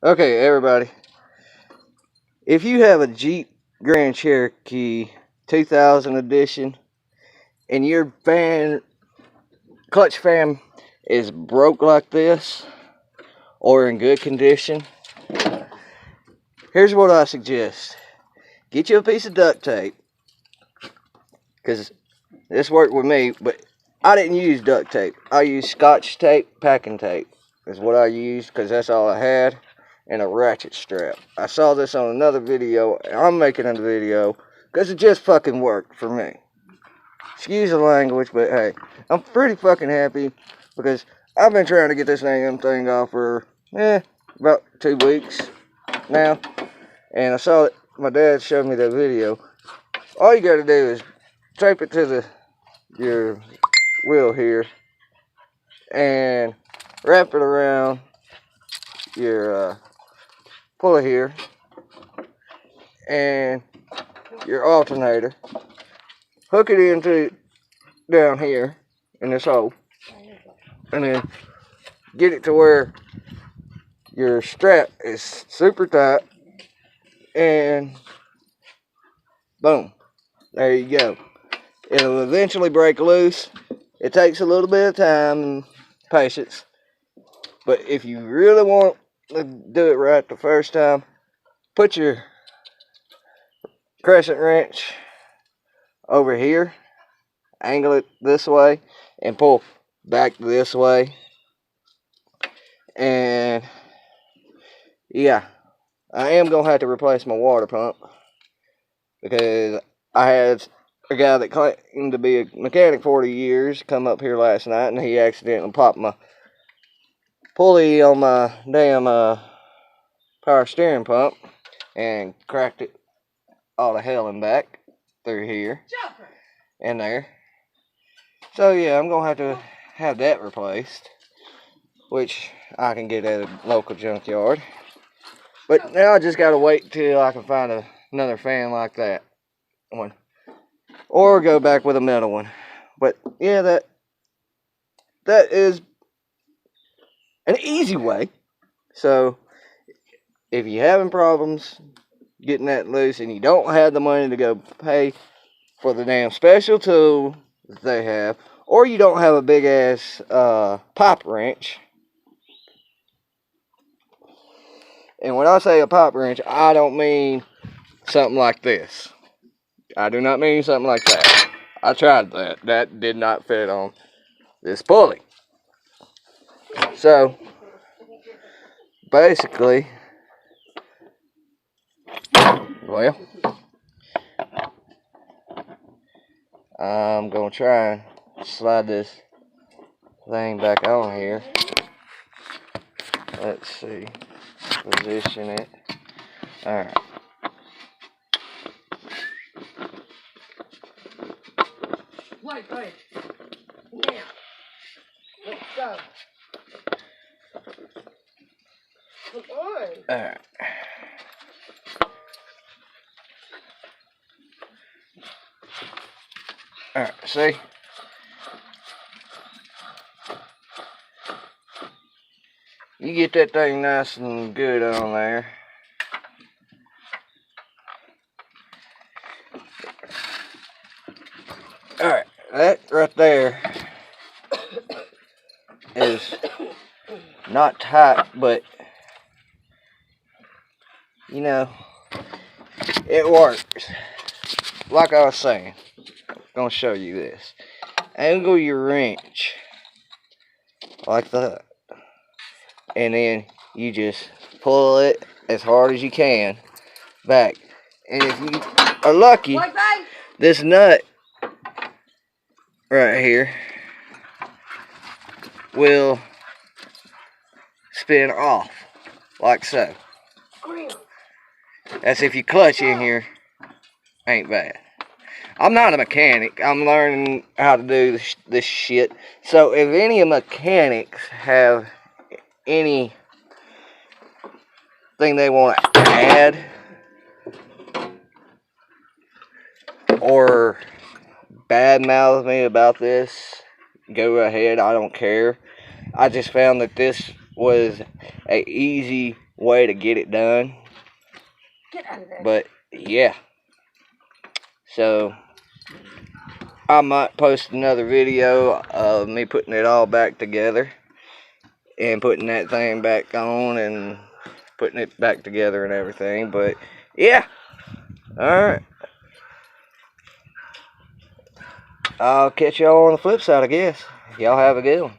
Okay, everybody. If you have a Jeep Grand Cherokee 2000 edition and your clutch fan is broke like this or in good condition, here's what I suggest. Get you a piece of duct tape, because this worked with me, but I didn't use duct tape. I used Scotch tape, packing tape is what I used, because that's all I had, and a ratchet strap. I saw this on another video, and I'm making a video because it just fucking worked for me. Excuse the language, but hey, I'm pretty fucking happy because I've been trying to get this damn thing off for about 2 weeks now, and I saw it. My dad showed me that video. All you gotta do is tape it to your wheel here and wrap it around your pulley here and your alternator. Hook it into down here in this hole, and then get it to where your strap is super tight, and boom, there you go. It'll eventually break loose. It takes a little bit of time and patience, but if you really want to do it right the first time, put your crescent wrench over here, angle it this way, and pull back this way. And yeah, I am gonna have to replace my water pump, because I had a guy that claimed to be a mechanic 40 years come up here last night, and he accidentally popped my pulley on my damn power steering pump and cracked it all to hell and back through here and there. So yeah, I'm gonna have to have that replaced, which I can get at a local junkyard. But now I just gotta wait till I can find another fan like that one, or go back with a metal one. But yeah, that is an easy way. So if you're having problems getting that loose and you don't have the money to go pay for the damn special tool that they have, or you don't have a big ass pipe wrench. And when I say a pipe wrench, I don't mean something like this. I do not mean something like that. I tried that. That did not fit on this pulley. So, basically, well, I'm going to try and slide this thing back on here. Let's see. Position it. Alright. Wait. Now, let's go. Come on. Alright. Alright, see? You get that thing nice and good on there. Alright, that right there is not tight, but you know, it works. Like I was saying, I'm gonna show you this. Angle your wrench like that, and then you just pull it as hard as you can back. And if you are lucky, this nut right here will spin off like so. That's if you clutch in here. Ain't bad. I'm not a mechanic. I'm learning how to do this shit. So if any mechanics have anything they want to add or badmouth me about this, go ahead. I don't care. I just found that this was a easy way to get it done. Get out of there. But yeah, so I might post another video of me putting it all back together and putting that thing back on and putting it back together and everything. But yeah, alright, I'll catch y'all on the flip side, I guess. Y'all have a good one.